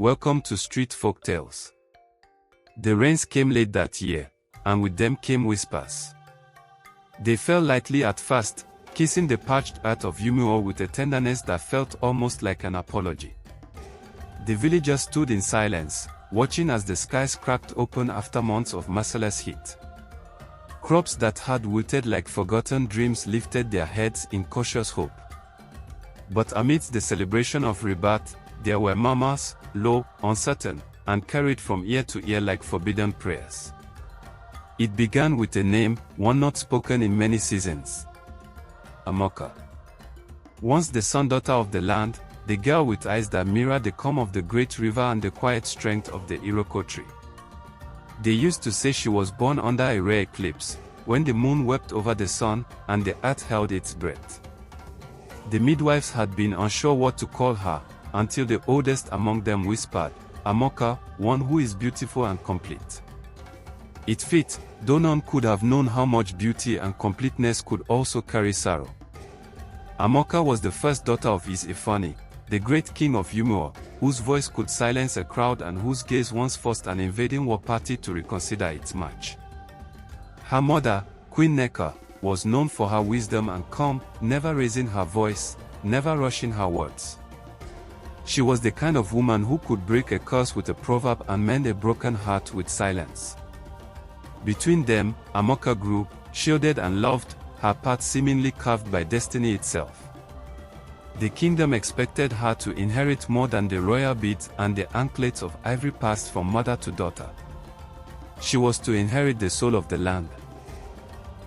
welcome to Street Folktales. The rains came late that year, and with them came whispers. They fell lightly at first, kissing the parched earth of Yumuo with a tenderness that felt almost like an apology. The villagers stood in silence, watching as the skies cracked open after months of merciless heat. Crops that had wilted like forgotten dreams lifted their heads in cautious hope. But amidst the celebration of rebirth, there were murmurs, low, uncertain, and carried from ear to ear like forbidden prayers. It began with a name, one not spoken in many seasons. Amoka. Once the son-daughter of the land, the girl with eyes that mirrored the calm of the great river and the quiet strength of the Iroko tree. They used to say she was born under a rare eclipse, when the moon wept over the sun, and the earth held its breath. The midwives had been unsure what to call her, until the oldest among them whispered, Amoka, one who is beautiful and complete. It fit, though none could have known how much beauty and completeness could also carry sorrow. Amoka was the first daughter of Ifani, the great king of Yumuo, whose voice could silence a crowd and whose gaze once forced an invading war party to reconsider its match. Her mother, Queen Neka, was known for her wisdom and calm, never raising her voice, never rushing her words. She was the kind of woman who could break a curse with a proverb and mend a broken heart with silence. Between them, Amoka grew, shielded and loved, her path seemingly carved by destiny itself. The kingdom expected her to inherit more than the royal beads and the anklets of ivory passed from mother to daughter. She was to inherit the soul of the land.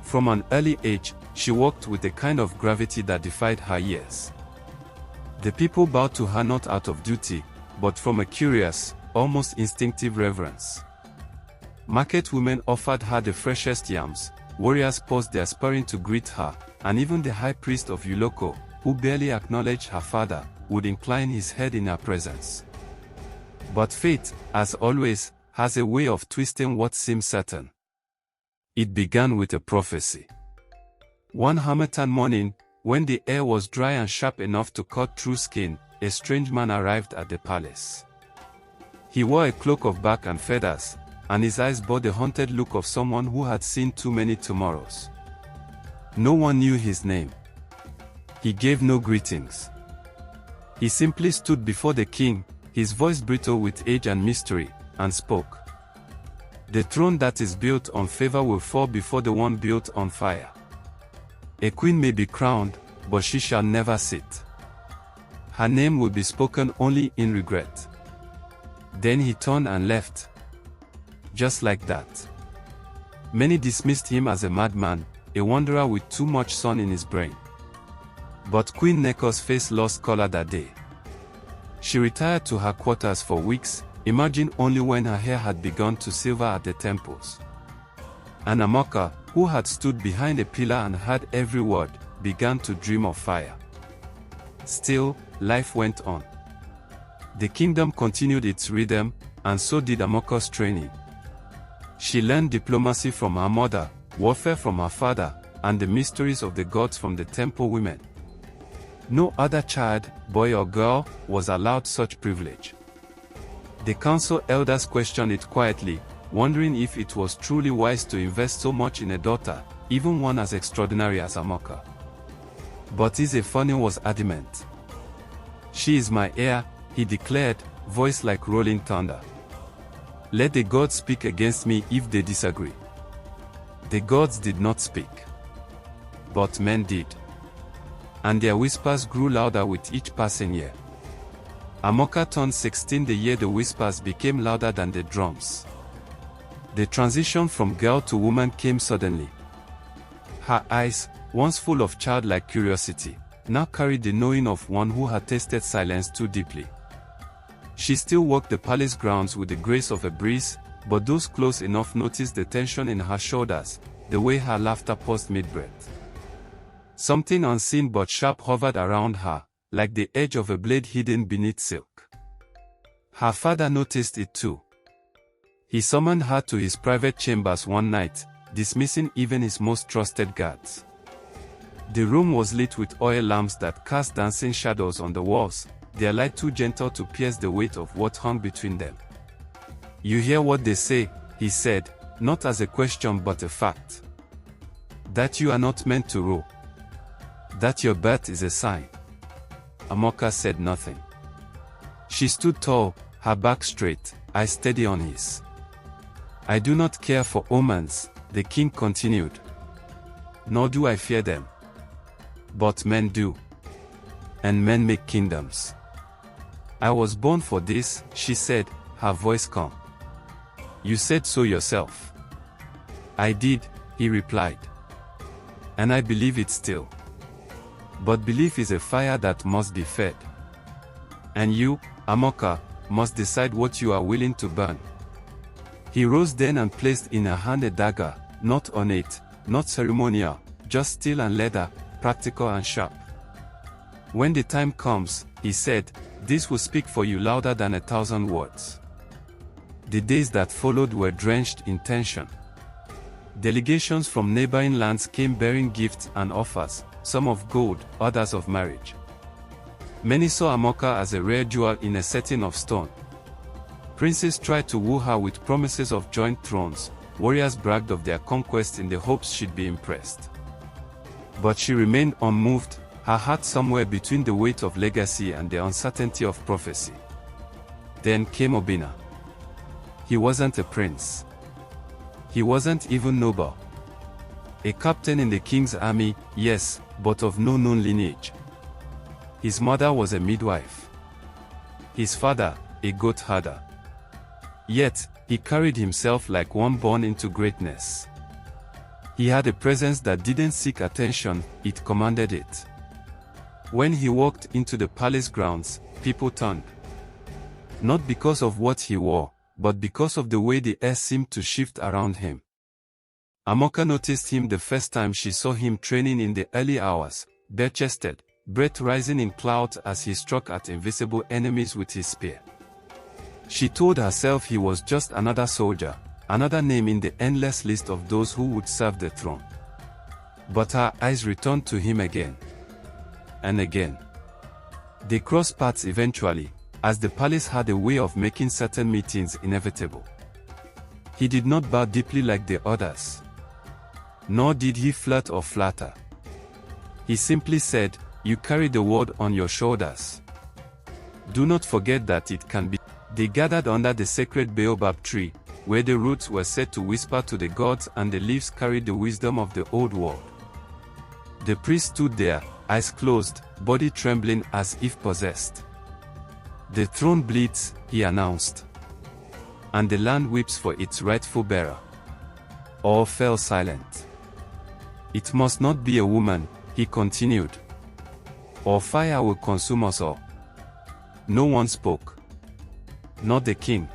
From an early age, she walked with a kind of gravity that defied her years. The people bowed to her not out of duty, but from a curious, almost instinctive reverence. Market women offered her the freshest yams, warriors paused their sparring to greet her, and even the high priest of Yuloko, who barely acknowledged her father, would incline his head in her presence. But fate, as always, has a way of twisting what seems certain. It began with a prophecy. One harmattan morning, when the air was dry and sharp enough to cut through skin, a strange man arrived at the palace. He wore a cloak of bark and feathers, and his eyes bore the haunted look of someone who had seen too many tomorrows. No one knew his name. He gave no greetings. He simply stood before the king, his voice brittle with age and mystery, and spoke. The throne that is built on favor will fall before the one built on fire. A queen may be crowned, but she shall never sit. Her name will be spoken only in regret. Then he turned and left. Just like that. Many dismissed him as a madman, a wanderer with too much sun in his brain. But Queen Neko's face lost color that day. She retired to her quarters for weeks, emerging only when her hair had begun to silver at the temples. And Amoka, who had stood behind a pillar and heard every word, began to dream of fire. Still, life went on. The kingdom continued its rhythm, and so did Amoka's training. She learned diplomacy from her mother, warfare from her father, and the mysteries of the gods from the temple women. No other child, boy or girl, was allowed such privilege. The council elders questioned it quietly, wondering if it was truly wise to invest so much in a daughter, even one as extraordinary as Amoka. But Ifani was adamant. She is my heir, he declared, voice like rolling thunder. Let the gods speak against me if they disagree. The gods did not speak. But men did. And their whispers grew louder with each passing year. Amoka turned 16 the year the whispers became louder than the drums. The transition from girl to woman came suddenly. Her eyes, once full of childlike curiosity, now carried the knowing of one who had tasted silence too deeply. She still walked the palace grounds with the grace of a breeze, but those close enough noticed the tension in her shoulders, the way her laughter paused mid-breath. Something unseen but sharp hovered around her, like the edge of a blade hidden beneath silk. Her father noticed it too. He summoned her to his private chambers one night, dismissing even his most trusted guards. The room was lit with oil lamps that cast dancing shadows on the walls, their light too gentle to pierce the weight of what hung between them. "You hear what they say," he said, not as a question but a fact. "That you are not meant to row. That your birth is a sign." Amoka said nothing. She stood tall, her back straight, eyes steady on his. "I do not care for omens," the king continued. "Nor do I fear them. But men do. And men make kingdoms. I was born for this," she said, her voice calm. "You said so yourself." "I did," he replied. "And I believe it still. But belief is a fire that must be fed. And you, Amoka, must decide what you are willing to burn." He rose then and placed in her hand a dagger, not ornate, not ceremonial, just steel and leather, practical and sharp. "When the time comes," he said, "this will speak for you louder than 1,000 words." The days that followed were drenched in tension. Delegations from neighboring lands came bearing gifts and offers, some of gold, others of marriage. Many saw Amoka as a rare jewel in a setting of stone. Princes tried to woo her with promises of joint thrones, warriors bragged of their conquest in the hopes she'd be impressed. But she remained unmoved, her heart somewhere between the weight of legacy and the uncertainty of prophecy. Then came Obinna. He wasn't a prince. He wasn't even noble. A captain in the king's army, yes, but of no known lineage. His mother was a midwife. His father, a goat herder. Yet, he carried himself like one born into greatness. He had a presence that didn't seek attention, it commanded it. When he walked into the palace grounds, people turned. Not because of what he wore, but because of the way the air seemed to shift around him. Amoka noticed him the first time she saw him training in the early hours, bare-chested, breath rising in clouds as he struck at invisible enemies with his spear. She told herself he was just another soldier, another name in the endless list of those who would serve the throne. But her eyes returned to him again. And again. They crossed paths eventually, as the palace had a way of making certain meetings inevitable. He did not bow deeply like the others. Nor did he flirt or flatter. He simply said, "You carry the world on your shoulders. Do not forget that it can be." They gathered under the sacred baobab tree, where the roots were said to whisper to the gods and the leaves carried the wisdom of the old world. The priest stood there, eyes closed, body trembling as if possessed. "The throne bleeds," he announced. "And the land weeps for its rightful bearer." All fell silent. "It must not be a woman," he continued. "Or fire will consume us all." No one spoke. Not the king.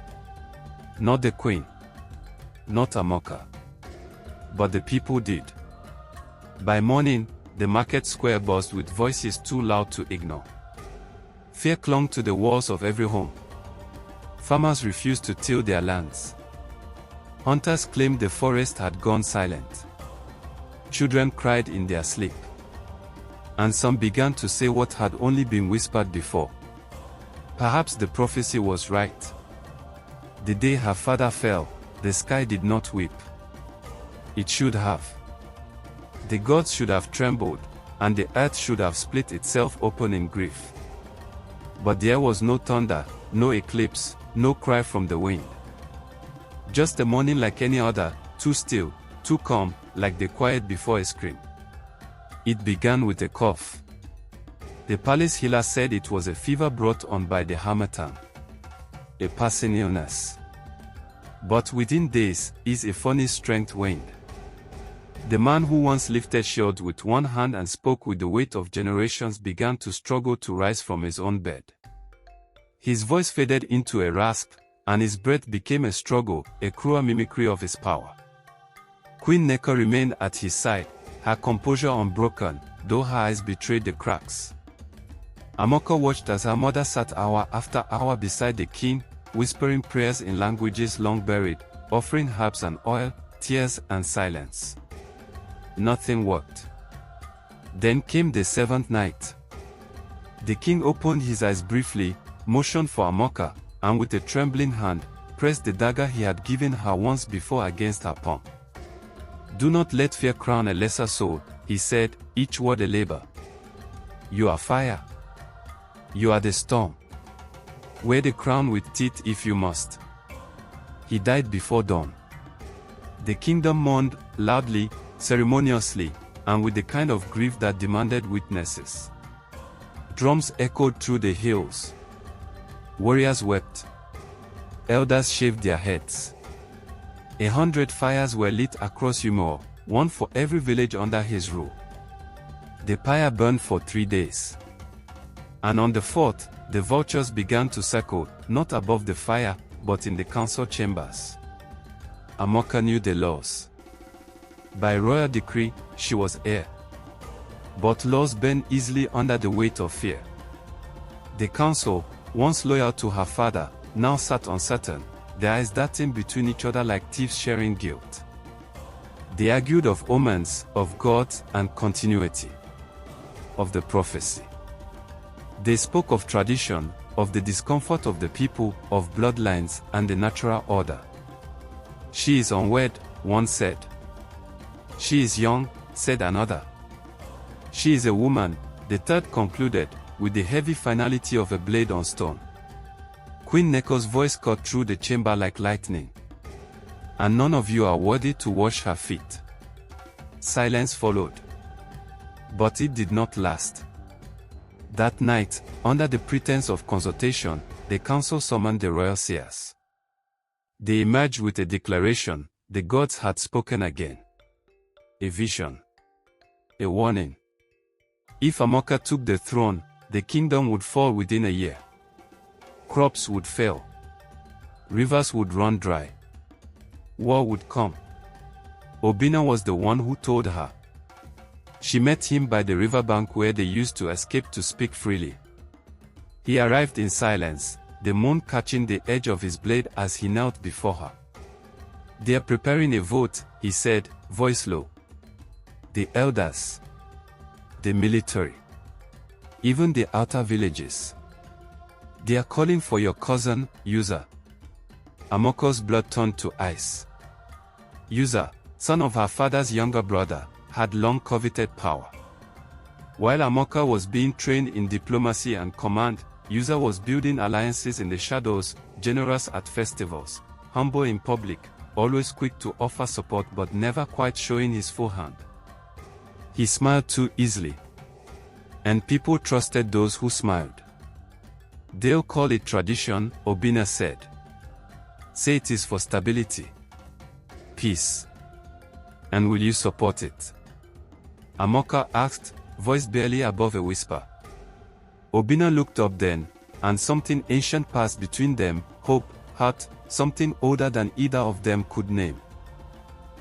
Not the queen. Not Amoka. But the people did. By morning, the market square buzzed with voices too loud to ignore. Fear clung to the walls of every home. Farmers refused to till their lands. Hunters claimed the forest had gone silent. Children cried in their sleep. And some began to say what had only been whispered before. Perhaps the prophecy was right. The day her father fell, the sky did not weep. It should have. The gods should have trembled, and the earth should have split itself open in grief. But there was no thunder, no eclipse, no cry from the wind. Just a morning like any other, too still, too calm, like the quiet before a scream. It began with a cough. The palace healer said it was a fever brought on by the harmattan. A passing illness. But within days, his funny strength waned. The man who once lifted shield with one hand and spoke with the weight of generations began to struggle to rise from his own bed. His voice faded into a rasp, and his breath became a struggle, a cruel mimicry of his power. Queen Neko remained at his side, her composure unbroken, though her eyes betrayed the cracks. Amoka watched as her mother sat hour after hour beside the king, whispering prayers in languages long buried, offering herbs and oil, tears and silence. Nothing worked. Then came the seventh night. The king opened his eyes briefly, motioned for Amoka, and with a trembling hand, pressed the dagger he had given her once before against her palm. "Do not let fear crown a lesser soul," he said, each word a labor. "You are fire. You are the storm. Wear the crown with teeth if you must." He died before dawn. The kingdom mourned, loudly, ceremoniously, and with the kind of grief that demanded witnesses. Drums echoed through the hills. Warriors wept. Elders shaved their heads. 100 fires were lit across Umuo, one for every village under his rule. The pyre burned for 3 days. And on the 4th, the vultures began to circle, not above the fire, but in the council chambers. Amoka knew the laws. By royal decree, she was heir. But laws bend easily under the weight of fear. The council, once loyal to her father, now sat uncertain, their eyes darting between each other like thieves sharing guilt. They argued of omens, of gods, and continuity. Of the prophecy. They spoke of tradition, of the discomfort of the people, of bloodlines, and the natural order. "She is unwed," one said. "She is young," said another. "She is a woman," the third concluded, with the heavy finality of a blade on stone. Queen Neko's voice cut through the chamber like lightning. "And none of you are worthy to wash her feet." Silence followed. But it did not last. That night, under the pretense of consultation, the council summoned the royal seers. They emerged with a declaration: the gods had spoken again. A vision. A warning. If Amoka took the throne, the kingdom would fall within a year. Crops would fail. Rivers would run dry. War would come. Obina was the one who told her. She met him by the riverbank where they used to escape to speak freely. He arrived in silence, the moon catching the edge of his blade as he knelt before her. "They are preparing a vote," he said, voice low. "The elders. The military. Even the outer villages. They are calling for your cousin, Uza." Amoko's blood turned to ice. Uza, son of her father's younger brother, had long coveted power. While Amoka was being trained in diplomacy and command, Uza was building alliances in the shadows, generous at festivals, humble in public, always quick to offer support but never quite showing his full hand. He smiled too easily. And people trusted those who smiled. "They'll call it tradition," Obina said. "Say it is for stability. Peace. And will you support it?" Amoka asked, voice barely above a whisper. Obina looked up then, and something ancient passed between them, hope, heart, something older than either of them could name.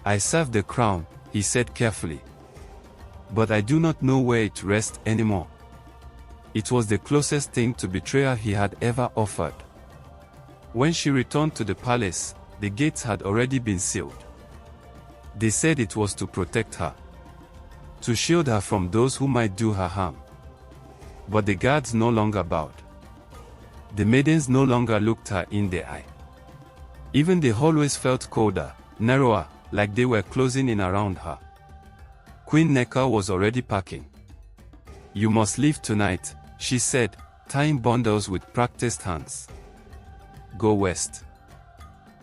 "I serve the crown," he said carefully. "But I do not know where it rests anymore." It was the closest thing to betrayal he had ever offered. When she returned to the palace, the gates had already been sealed. They said it was to protect her. To shield her from those who might do her harm. But the guards no longer bowed. The maidens no longer looked her in the eye. Even the hallways felt colder, narrower, like they were closing in around her. Queen Neka was already packing. "You must leave tonight," she said, tying bundles with practiced hands. "Go west.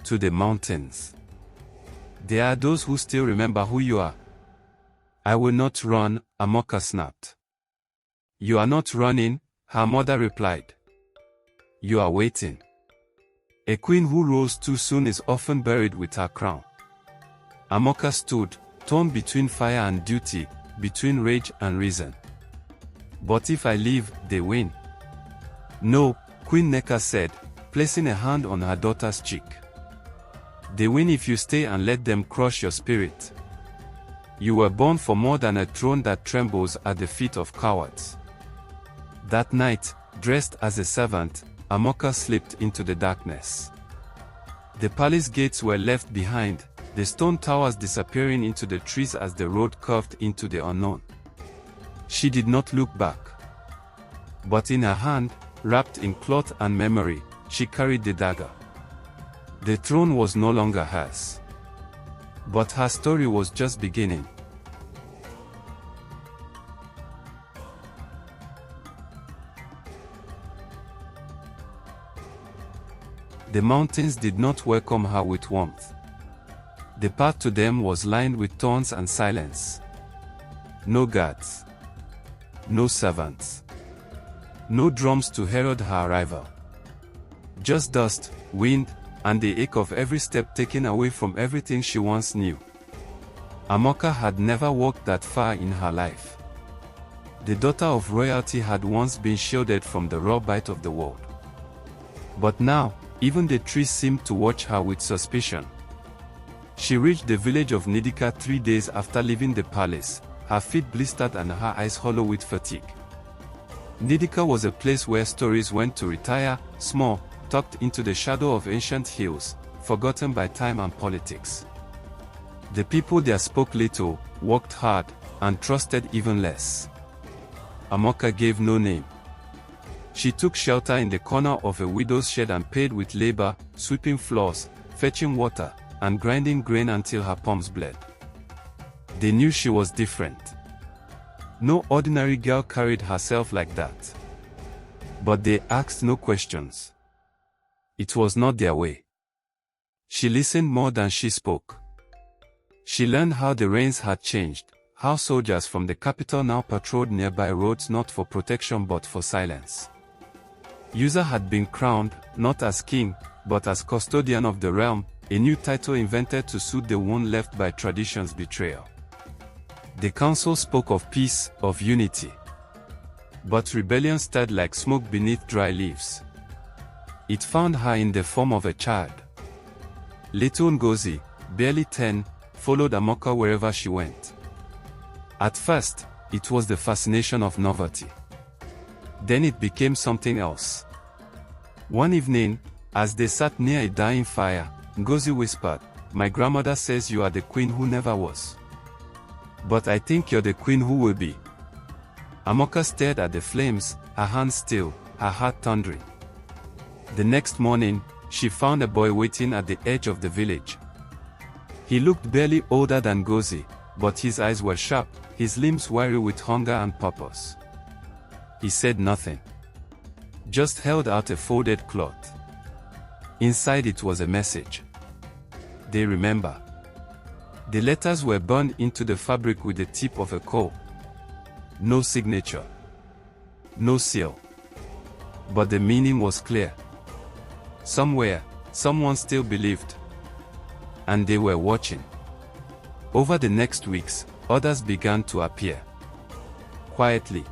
To the mountains. There are those who still remember who you are." "I will not run," Amoka snapped. "You are not running," her mother replied. "You are waiting. A queen who rules too soon is often buried with her crown." Amoka stood, torn between fire and duty, between rage and reason. "But if I leave, they win." "No," Queen Neka said, placing a hand on her daughter's cheek. "They win if you stay and let them crush your spirit. You were born for more than a throne that trembles at the feet of cowards." That night, dressed as a servant, Amoka slipped into the darkness. The palace gates were left behind, the stone towers disappearing into the trees as the road curved into the unknown. She did not look back. But in her hand, wrapped in cloth and memory, she carried the dagger. The throne was no longer hers. But her story was just beginning. The mountains did not welcome her with warmth. The path to them was lined with thorns and silence. No guards. No servants. No drums to herald her arrival. Just dust, wind, and the ache of every step taken away from everything she once knew. Amoka had never walked that far in her life. The daughter of royalty had once been shielded from the raw bite of the world. But now, even the trees seemed to watch her with suspicion. She reached the village of Nidika 3 days after leaving the palace, her feet blistered and her eyes hollow with fatigue. Nidika was a place where stories went to retire, small, tucked into the shadow of ancient hills, forgotten by time and politics. The people there spoke little, worked hard, and trusted even less. Amoka gave no name. She took shelter in the corner of a widow's shed and paid with labor, sweeping floors, fetching water, and grinding grain until her palms bled. They knew she was different. No ordinary girl carried herself like that. But they asked no questions. It was not their way. She listened more than she spoke. She learned how the rains had changed, how soldiers from the capital now patrolled nearby roads not for protection but for silence. User had been crowned, not as king, but as custodian of the realm, a new title invented to soothe the wound left by tradition's betrayal. The council spoke of peace, of unity. But rebellion stirred like smoke beneath dry leaves. It found her in the form of a child. Little Ngozi, barely 10, followed Amoka wherever she went. At first, it was the fascination of novelty. Then it became something else. One evening, as they sat near a dying fire, Ngozi whispered, "My grandmother says you are the queen who never was. But I think you're the queen who will be." Amoka stared at the flames, her hands still, her heart thundering. The next morning, she found a boy waiting at the edge of the village. He looked barely older than Ngozi, but his eyes were sharp, his limbs wiry with hunger and purpose. He said nothing. Just held out a folded cloth. Inside it was a message. They remember. The letters were burned into the fabric with the tip of a coal. No signature. No seal. But the meaning was clear. Somewhere, someone still believed. And they were watching. Over the next weeks, others began to appear. Quietly.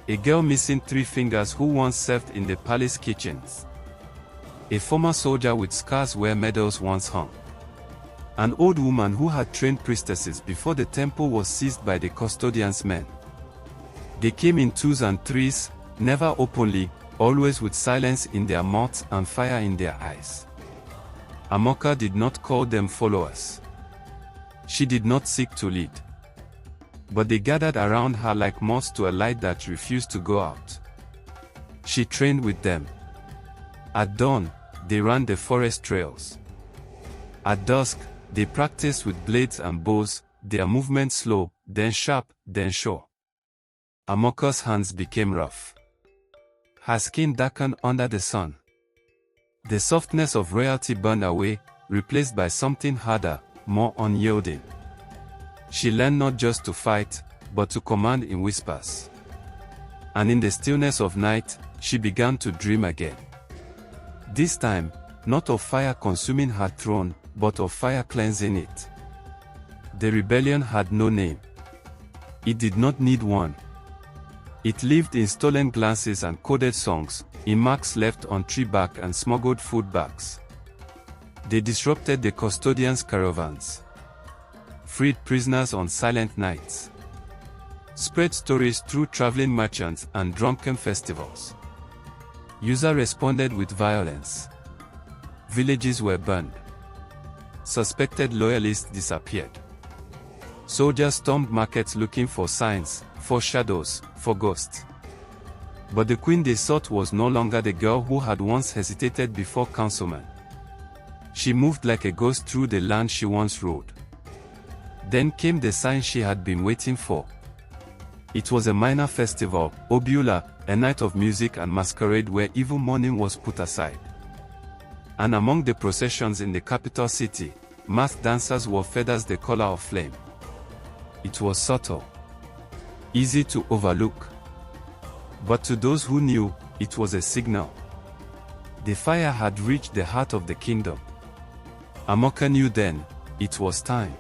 A girl missing 3 fingers who once served in the palace kitchens. A former soldier with scars where medals once hung. An old woman who had trained priestesses before the temple was seized by the custodian's men. They came in 2s and 3s, never openly, always with silence in their mouths and fire in their eyes. Amoka did not call them followers. She did not seek to lead. But they gathered around her like moths to a light that refused to go out. She trained with them. At dawn, they ran the forest trails. At dusk, they practiced with blades and bows, their movements slow, then sharp, then sure. Amoka's hands became rough. Her skin darkened under the sun. The softness of royalty burned away, replaced by something harder, more unyielding. She learned not just to fight, but to command in whispers. And in the stillness of night, she began to dream again. This time, not of fire consuming her throne, but of fire cleansing it. The rebellion had no name. It did not need one. It lived in stolen glances and coded songs, in marks left on tree bark and smuggled food bags. They disrupted the custodians' caravans. Freed prisoners on silent nights. Spread stories through traveling merchants and drunken festivals. User responded with violence. Villages were burned. Suspected loyalists disappeared. Soldiers stormed markets looking for signs, for shadows, for ghosts. But the queen they sought was no longer the girl who had once hesitated before councilmen. She moved like a ghost through the land she once ruled. Then came the sign she had been waiting for. It was a minor festival, Obula, a night of music and masquerade where even mourning was put aside. And among the processions in the capital city, masked dancers wore feathers the color of flame. It was subtle, easy to overlook. But to those who knew, it was a signal. The fire had reached the heart of the kingdom. Amoka knew then, it was time.